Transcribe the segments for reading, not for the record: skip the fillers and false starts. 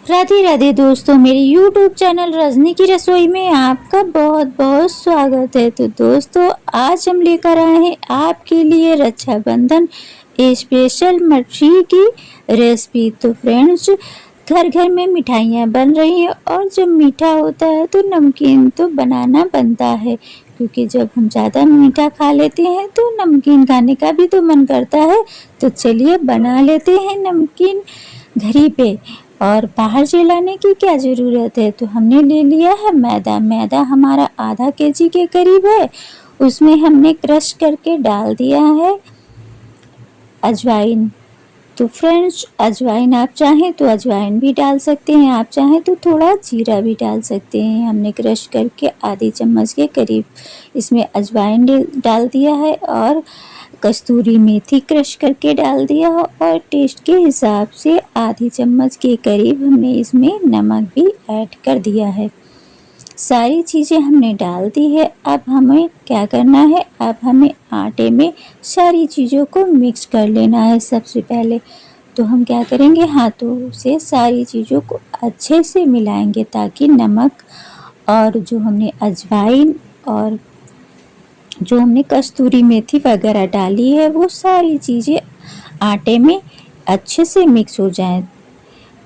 राधे राधे दोस्तों, मेरे YouTube channel Rajni की रसोई में आपका बहुत बहुत स्वागत है। तो दोस्तों, आज हम लेकर आए हैं आपके लिए रक्षाबंधन स्पेशल मठरी की रेसिपी। तो फ्रेंड्स, घर घर में मिठाइयाँ बन रही हैं और जब मीठा होता है तो नमकीन तो बनाना बनता है, क्योंकि जब हम ज़्यादा मीठा खा लेते हैं तो नमकीन खाने का भी तो मन करता है। तो चलिए बना लेते हैं नमकीन घर ही पे। और बाहर से लाने की क्या ज़रूरत है। तो हमने ले लिया है मैदा हमारा आधा केजी के करीब है। उसमें हमने क्रश करके डाल दिया है अजवाइन। तो फ्रेंड्स, अजवाइन आप चाहें तो अजवाइन भी डाल सकते हैं, आप चाहें तो थोड़ा जीरा भी डाल सकते हैं। हमने क्रश करके आधी चम्मच के करीब इसमें अजवाइन डाल दिया है और कस्तूरी मेथी क्रश करके डाल दिया और टेस्ट के हिसाब से आधी चम्मच के करीब हमने इसमें नमक भी ऐड कर दिया है। सारी चीज़ें हमने डाल दी है। अब हमें क्या करना है, अब हमें आटे में सारी चीज़ों को मिक्स कर लेना है। सबसे पहले तो हम क्या करेंगे, हाथों से सारी चीज़ों को अच्छे से मिलाएंगे ताकि नमक और जो हमने अजवाइन और जो हमने कस्तूरी मेथी वगैरह डाली है वो सारी चीज़ें आटे में अच्छे से मिक्स हो जाएं।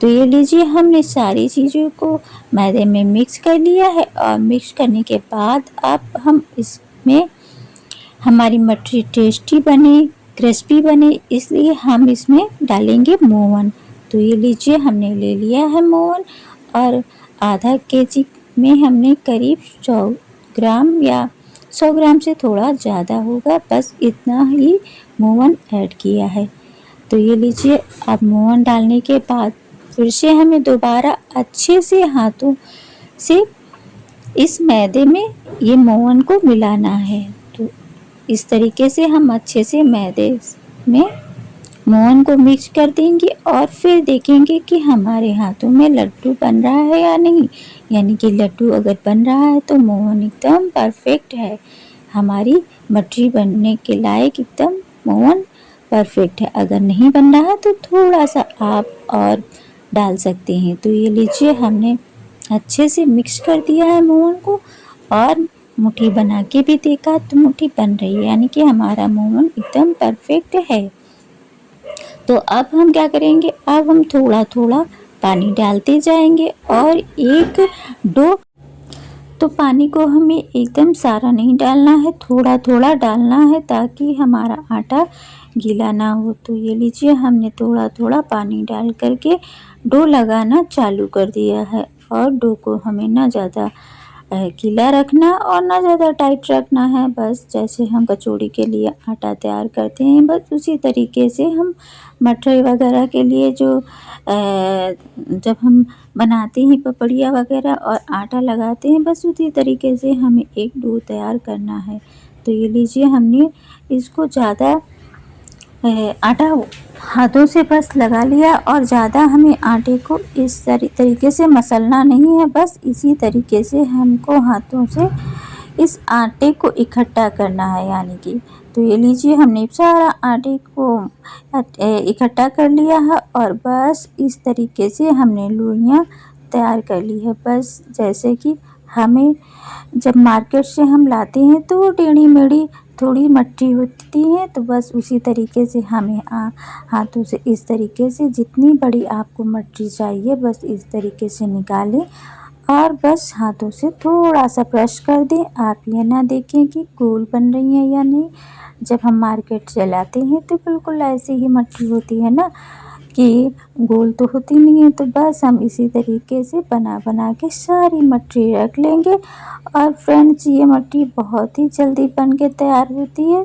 तो ये लीजिए, हमने सारी चीज़ों को मैदे में मिक्स कर लिया है और मिक्स करने के बाद अब हम इसमें हमारी मठरी टेस्टी बने, क्रिस्पी बने, इसलिए हम इसमें डालेंगे मोवन। तो ये लीजिए, हमने ले लिया है मोवन और आधा केजी में हमने करीब 100 ग्राम या 100 ग्राम से थोड़ा ज़्यादा होगा, बस इतना ही मोवन ऐड किया है। तो ये लीजिए, अब मोवन डालने के बाद फिर से हमें दोबारा अच्छे से हाथों से इस मैदे में ये मोवन को मिलाना है। तो इस तरीके से हम अच्छे से मैदे में मोवन को मिक्स कर देंगे और फिर देखेंगे कि हमारे हाथों में लड्डू बन रहा है या नहीं। यानी कि लड्डू अगर बन रहा है तो मोवन एकदम परफेक्ट है, हमारी मठरी बनने के लायक एकदम मोवन परफेक्ट है। अगर नहीं बन रहा तो थोड़ा सा आप और डाल सकते हैं। तो ये लीजिए, हमने अच्छे से मिक्स कर दिया है मोवन को और मुट्ठी बना के भी देखा तो मुट्ठी बन रही है, यानी कि हमारा मोवन एकदम परफेक्ट है। तो अब हम क्या करेंगे, अब हम थोड़ा थोड़ा पानी डालते जाएंगे और एक डो, तो पानी को हमें एकदम सारा नहीं डालना है, थोड़ा थोड़ा डालना है ताकि हमारा आटा गीला ना हो। तो ये लीजिए, हमने थोड़ा थोड़ा पानी डाल करके डो लगाना चालू कर दिया है और डो को हमें ना ज़्यादा गीला रखना और ना ज़्यादा टाइट रखना है। बस जैसे हम कचौड़ी के लिए आटा तैयार करते हैं, बस उसी तरीके से हम मठरी वगैरह के लिए जो जब हम बनाते हैं पपड़िया वगैरह और आटा लगाते हैं, बस उसी तरीके से हमें एक डो तैयार करना है। तो ये लीजिए, हमने इसको ज़्यादा आटा हाथों से बस लगा लिया और ज़्यादा हमें आटे को इस तरीके से मसलना नहीं है, बस इसी तरीके से हमको हाथों से इस आटे को इकट्ठा करना है। यानी कि तो ये लीजिए, हमने सारा आटे को इकट्ठा कर लिया है और बस इस तरीके से हमने लोइयाँ तैयार कर ली है। बस जैसे कि हमें जब मार्केट से हम लाते हैं तो वो टेढ़ी मेढ़ी थोड़ी मट्टी होती है, तो बस उसी तरीके से हमें हाथों से इस तरीके से जितनी बड़ी आपको मट्टी चाहिए बस इस तरीके से निकालें और बस हाथों से थोड़ा सा ब्रश कर दें। आप ये ना देखें कि गोल बन रही है या नहीं। जब हम मार्केट से लाते हैं तो बिल्कुल ऐसी ही मट्टी होती है ना, कि गोल तो होती नहीं है। तो बस हम इसी तरीके से बना बना के सारी मट्टी रख लेंगे। और फ्रेंड्स, ये मट्टी बहुत ही जल्दी बन के तैयार होती है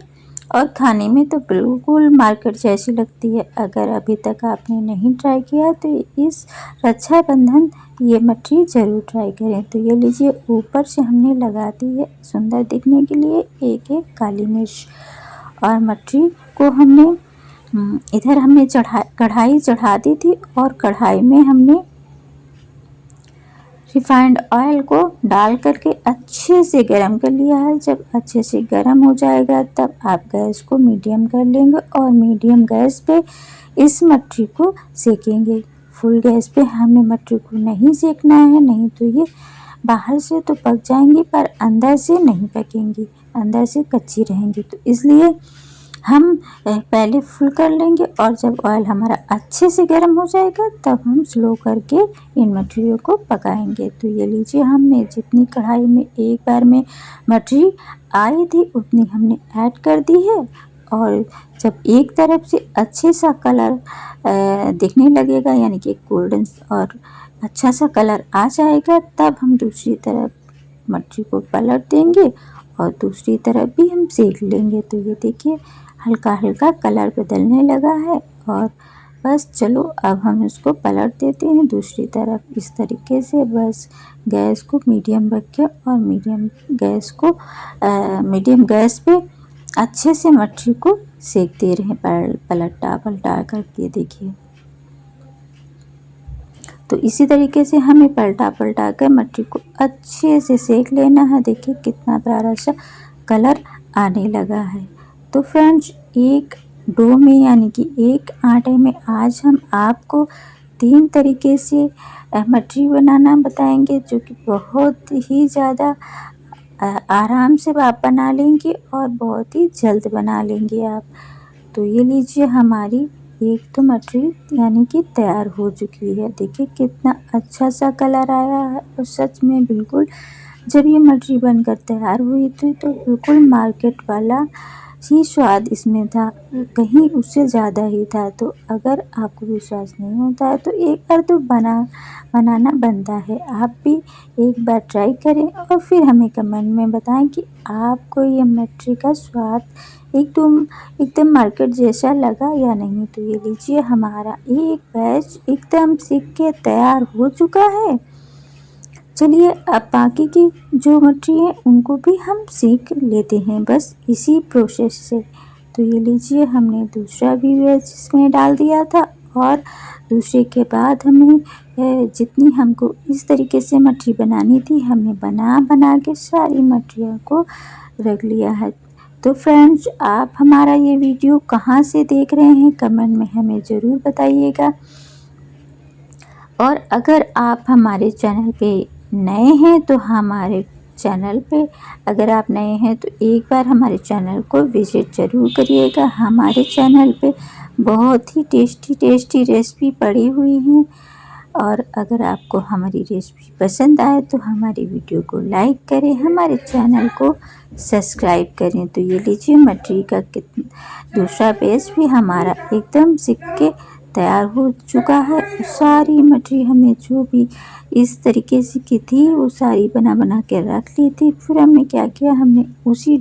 और खाने में तो बिल्कुल मार्केट जैसी लगती है। अगर अभी तक आपने नहीं ट्राई किया तो इस रक्षाबंधन ये मट्टी ज़रूर ट्राई करें। तो ये लीजिए, ऊपर से हमने लगा दी है सुंदर दिखने के लिए एक एक काली मिर्च। और मट्टी को हमने इधर हमने कढ़ाई चढ़ा दी थी और कढ़ाई में हमने रिफाइंड ऑयल को डाल करके अच्छे से गरम कर लिया है। जब अच्छे से गरम हो जाएगा तब आप गैस को मीडियम कर लेंगे और मीडियम गैस पे इस मट्टी को सेकेंगे। फुल गैस पे हमें मटर को नहीं सेकना है, नहीं तो ये बाहर से तो पक जाएंगी पर अंदर से नहीं पकेंगी, अंदर से कच्ची रहेंगी। तो इसलिए हम पहले फुल कर लेंगे और जब ऑयल हमारा अच्छे से गर्म हो जाएगा तब हम स्लो करके इन मछलियों को पकाएंगे। तो ये लीजिए, हमने जितनी कढ़ाई में एक बार में मछली आई थी उतनी हमने ऐड कर दी है। और जब एक तरफ से अच्छे सा कलर दिखने लगेगा, यानी कि गोल्डन और अच्छा सा कलर आ जाएगा, तब हम दूसरी तरफ मछली को पलट देंगे और दूसरी तरफ भी हम सेक लेंगे। तो ये देखिए, हल्का हल्का कलर बदलने लगा है और बस चलो अब हम इसको पलट देते हैं दूसरी तरफ। इस तरीके से बस गैस को मीडियम रख के और मीडियम गैस पे अच्छे से मछली को सेकते रहें, पलटा पलटा करके। देखिए, तो इसी तरीके से हमें पलटा पलटा कर मछली को अच्छे से सेक लेना है। देखिए कितना प्यारा सा कलर आने लगा है। तो फ्रेंड्स, एक डो में यानी कि एक आटे में आज हम आपको 3 तरीके से मछली बनाना बताएंगे, जो कि बहुत ही ज़्यादा आराम से आप बना लेंगे और बहुत ही जल्द बना लेंगे आप। तो ये लीजिए, हमारी एक तो मछली यानी कि तैयार हो चुकी है। देखिए कितना अच्छा सा कलर आया है और सच में बिल्कुल जब ये मछली बनकर तैयार हुई थी तो बिल्कुल मार्केट वाला ही स्वाद इसमें था, कहीं उससे ज़्यादा ही था। तो अगर आपको विश्वास नहीं होता है तो एक बार तो बनाना बनता है। आप भी एक बार ट्राई करें और फिर हमें कमेंट में बताएं कि आपको ये मछली का स्वाद एकदम मार्केट जैसा लगा या नहीं। तो ये लीजिए, हमारा एक बैच एकदम सीख के तैयार हो चुका है। चलिए अब बाकी की जो मछली है उनको भी हम सीख लेते हैं बस इसी प्रोसेस से। तो ये लीजिए, हमने दूसरा भी बैच इसमें डाल दिया था और दूसरे के बाद हमें जितनी हमको इस तरीके से मछली बनानी थी हमने बना के सारी मछलियों को रख लिया है। तो फ्रेंड्स, आप हमारा ये वीडियो कहाँ से देख रहे हैं कमेंट में हमें ज़रूर बताइएगा। और अगर आप हमारे चैनल पे नए हैं तो हमारे चैनल पे अगर आप नए हैं तो एक बार हमारे चैनल को विज़िट ज़रूर करिएगा। हमारे चैनल पे बहुत ही टेस्टी रेसिपी पड़ी हुई हैं और अगर आपको हमारी रेसिपी पसंद आए तो हमारी वीडियो को लाइक करें, हमारे चैनल को सब्सक्राइब करें। तो ये लीजिए, मछली का दूसरा बैच भी हमारा एकदम सीख के तैयार हो चुका है। सारी मछली हमने जो भी इस तरीके से की थी वो सारी बना के रख ली थी। फिर हमने क्या किया, हमने उसी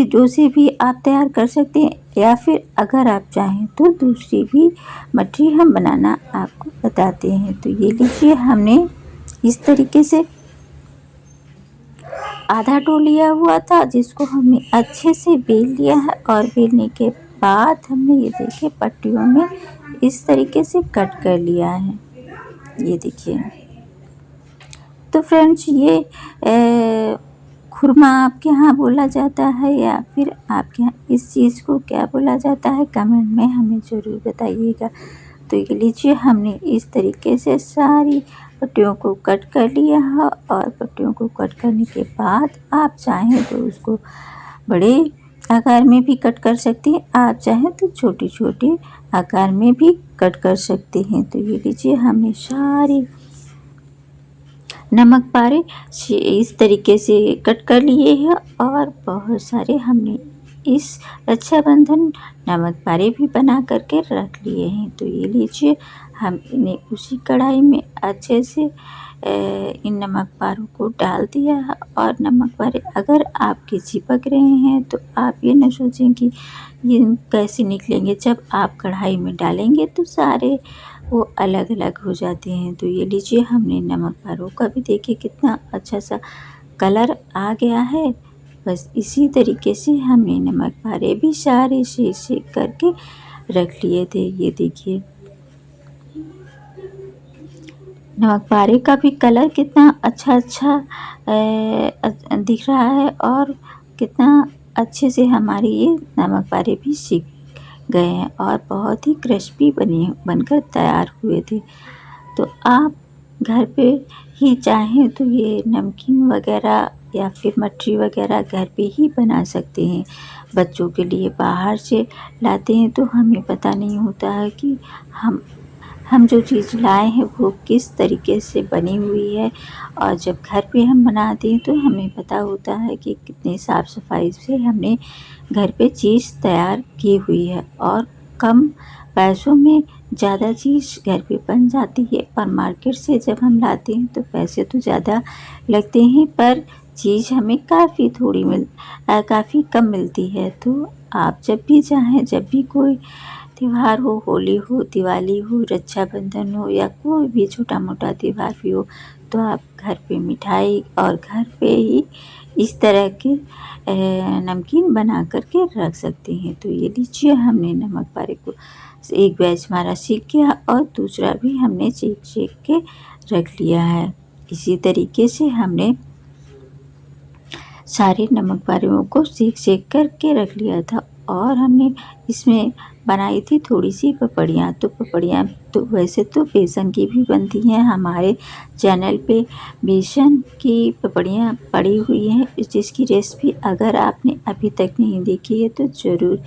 डो से भी आप तैयार कर सकते हैं या फिर अगर आप चाहें तो दूसरी भी मछली हम बनाना आपको बताते हैं। तो ये लीजिए, हमने इस तरीके से आधा डो लिया हुआ था जिसको हमने अच्छे से बेल लिया है और बेलने के बाद हमने ये देखिए पट्टियों में इस तरीके से कट कर लिया है। ये देखिए, तो फ्रेंड्स, ये खुरमा आपके यहाँ बोला जाता है या फिर आपके यहाँ इस चीज़ को क्या बोला जाता है कमेंट में हमें ज़रूर बताइएगा। तो ये लीजिए, हमने इस तरीके से सारी पट्टियों को कट कर लिया है और पट्टियों को कट करने के बाद आप चाहें तो उसको बड़े आकार में भी कट कर सकते हैं, आप चाहें तो छोटे छोटे आकार में भी कट कर सकते हैं। तो ये लीजिए, हमने सारी नमक पारे इस तरीके से कट कर लिए हैं और बहुत सारे हमने इस रक्षाबंधन नमक पारे भी बना करके रख लिए हैं। तो ये लीजिए, हम इन्हें उसी कढ़ाई में अच्छे से इन नमक पारों को डाल दिया है। और नमक पारे अगर आपके चिपक रहे हैं तो आप ये न सोचें कि ये कैसे निकलेंगे, जब आप कढ़ाई में डालेंगे तो सारे वो अलग अलग हो जाते हैं। तो ये लीजिए, हमने नमक पारों का भी देखिए कितना अच्छा सा कलर आ गया है। बस इसी तरीके से हमने नमक पारे भी सारे सेक करके रख लिए थे। ये देखिए, नमक पारे का भी कलर कितना अच्छा दिख रहा है और कितना अच्छे से हमारी ये नमक पारे भी गए हैं और बहुत ही क्रिस्पी बनकर तैयार हुए थे। तो आप घर पे ही चाहें तो ये नमकीन वगैरह या फिर मठरी वगैरह घर पे ही बना सकते हैं। बच्चों के लिए बाहर से लाते हैं तो हमें पता नहीं होता है कि हम जो चीज़ लाए हैं वो किस तरीके से बनी हुई है, और जब घर पे हम बनाते हैं तो हमें पता होता है कि कितनी साफ़ सफाई से हमने घर पे चीज़ तैयार की हुई है और कम पैसों में ज़्यादा चीज़ घर पे बन जाती है। और मार्केट से जब हम लाते हैं तो पैसे तो ज़्यादा लगते हैं पर चीज़ हमें काफ़ी कम मिलती है। तो आप जब भी चाहें, जब भी कोई त्योहार हो, होली हो, दिवाली हो, रक्षाबंधन हो या कोई भी छोटा मोटा त्योहार भी हो, तो आप घर पे मिठाई और घर पे ही इस तरह के नमकीन बना कर के रख सकते हैं। तो ये लीजिए, हमने नमक पारे को एक बैच हमारा सीख गया और दूसरा भी हमने सेक के रख लिया है। इसी तरीके से हमने सारे नमक पारों को सेक कर के रख लिया था और हमने इसमें बनाई थी थोड़ी सी पपड़ियाँ। तो पपड़ियाँ तो वैसे तो बेसन की भी बनती हैं, हमारे चैनल पे बेसन की पपड़ियाँ पड़ी हुई हैं, जिसकी रेसिपी अगर आपने अभी तक नहीं देखी है तो ज़रूर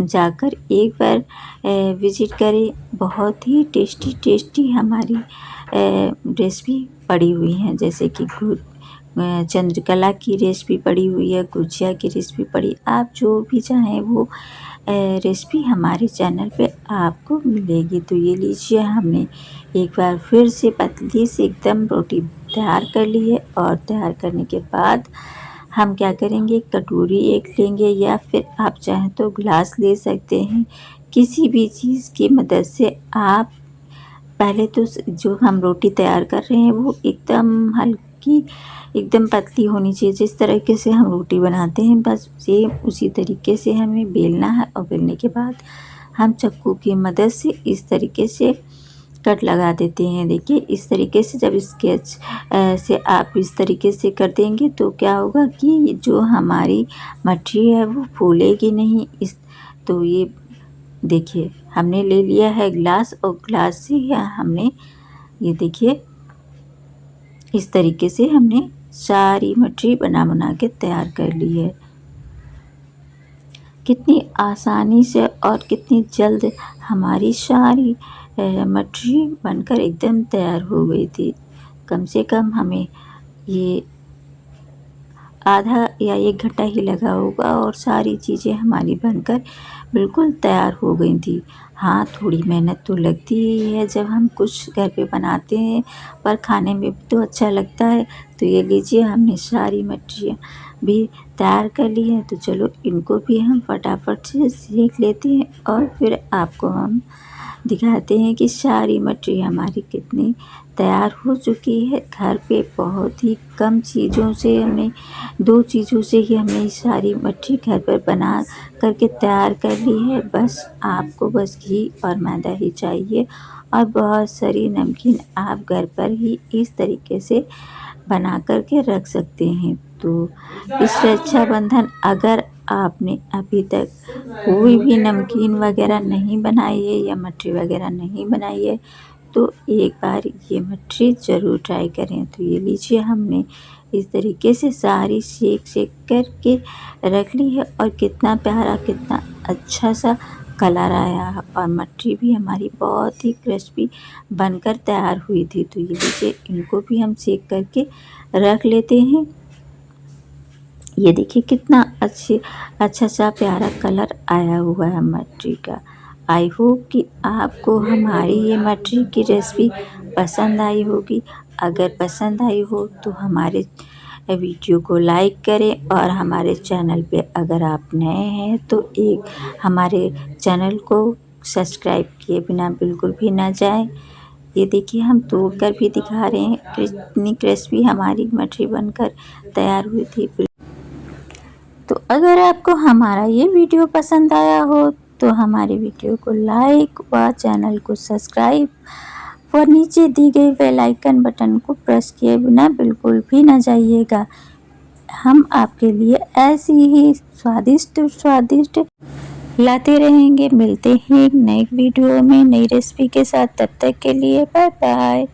जाकर एक बार विज़िट करें। बहुत ही टेस्टी हमारी रेसिपी पड़ी हुई हैं, जैसे कि चंद्रकला की रेसिपी पड़ी हुई है, गुजिया की रेसिपी पड़ी, आप जो भी चाहें वो रेसिपी हमारे चैनल पे आपको मिलेगी। तो ये लीजिए, हमने एक बार फिर से पतली से एकदम रोटी तैयार कर ली है और तैयार करने के बाद हम क्या करेंगे, कटोरी एक लेंगे या फिर आप चाहें तो ग्लास ले सकते हैं। किसी भी चीज़ की मदद से आप पहले तो जो हम रोटी तैयार कर रहे हैं वो एकदम हल्की, एकदम पतली होनी चाहिए। जिस तरीके से हम रोटी बनाते हैं बस सेम उसी तरीके से हमें बेलना है और बेलने के बाद हम चाकू की मदद से इस तरीके से कट लगा देते हैं। देखिए, इस तरीके से जब स्केच से आप इस तरीके से कर देंगे तो क्या होगा कि जो हमारी मठरी है वो फूलेगी नहीं। तो ये देखिए, हमने ले लिया है ग्लास और ग्लास से हमने ये देखिए इस तरीके से हमने सारी मठरी बना के तैयार कर ली है। कितनी आसानी से और कितनी जल्द हमारी सारी मठरी बनकर एकदम तैयार हो गई थी। कम से कम हमें ये आधा या 1 घंटा ही लगा होगा और सारी चीज़ें हमारी बनकर बिल्कुल तैयार हो गई थी। हाँ, थोड़ी मेहनत तो लगती ही है जब हम कुछ घर पे बनाते हैं, पर खाने में भी तो अच्छा लगता है। तो ये लीजिए, हमने सारी मठरियाँ भी तैयार कर ली हैं, तो चलो इनको भी हम फटाफट से सेक लेते हैं और फिर आपको हम दिखाते हैं कि सारी मठरी हमारी कितनी तैयार हो चुकी है। घर पे बहुत ही कम चीज़ों से हमने 2 चीज़ों से ही हमने सारी मठरी घर पर बना करके तैयार कर ली है। बस आपको बस घी और मैदा ही चाहिए और बहुत सारी नमकीन आप घर पर ही इस तरीके से बना कर के रख सकते हैं। तो इस रक्षाबंधन अगर आपने अभी तक कोई भी नमकीन वगैरह नहीं बनाई है या मठरी वगैरह नहीं बनाई है तो एक बार ये मठरी ज़रूर ट्राई करें। तो ये लीजिए, हमने इस तरीके से सारी सेक करके रख ली है और कितना प्यारा, कितना अच्छा सा कलर आया है और मठरी भी हमारी बहुत ही क्रिस्पी बनकर तैयार हुई थी। तो ये लीजिए, इनको भी हम सेक करके रख लेते हैं। ये देखिए कितना अच्छा सा प्यारा कलर आया हुआ है मठरी का। आई होप कि आपको हमारी ये मठरी की रेसिपी पसंद आई होगी। अगर पसंद आई हो तो हमारे वीडियो को लाइक करें और हमारे चैनल पे अगर आप नए हैं तो एक हमारे चैनल को सब्सक्राइब किए बिना बिल्कुल भी ना जाएं। ये देखिए, हम तोड़ कर भी दिखा रहे हैं कितनी क्रिस्पी हमारी मठरी बनकर तैयार हुई थी। तो अगर आपको हमारा ये वीडियो पसंद आया हो तो हमारे वीडियो को लाइक व चैनल को सब्सक्राइब और नीचे दी गई बेल आइकन बटन को प्रेस किए बिना बिल्कुल भी ना जाइएगा। हम आपके लिए ऐसी ही स्वादिष्ट लाते रहेंगे। मिलते हैं एक नई वीडियो में नई रेसिपी के साथ, तब तक के लिए बाय बाय।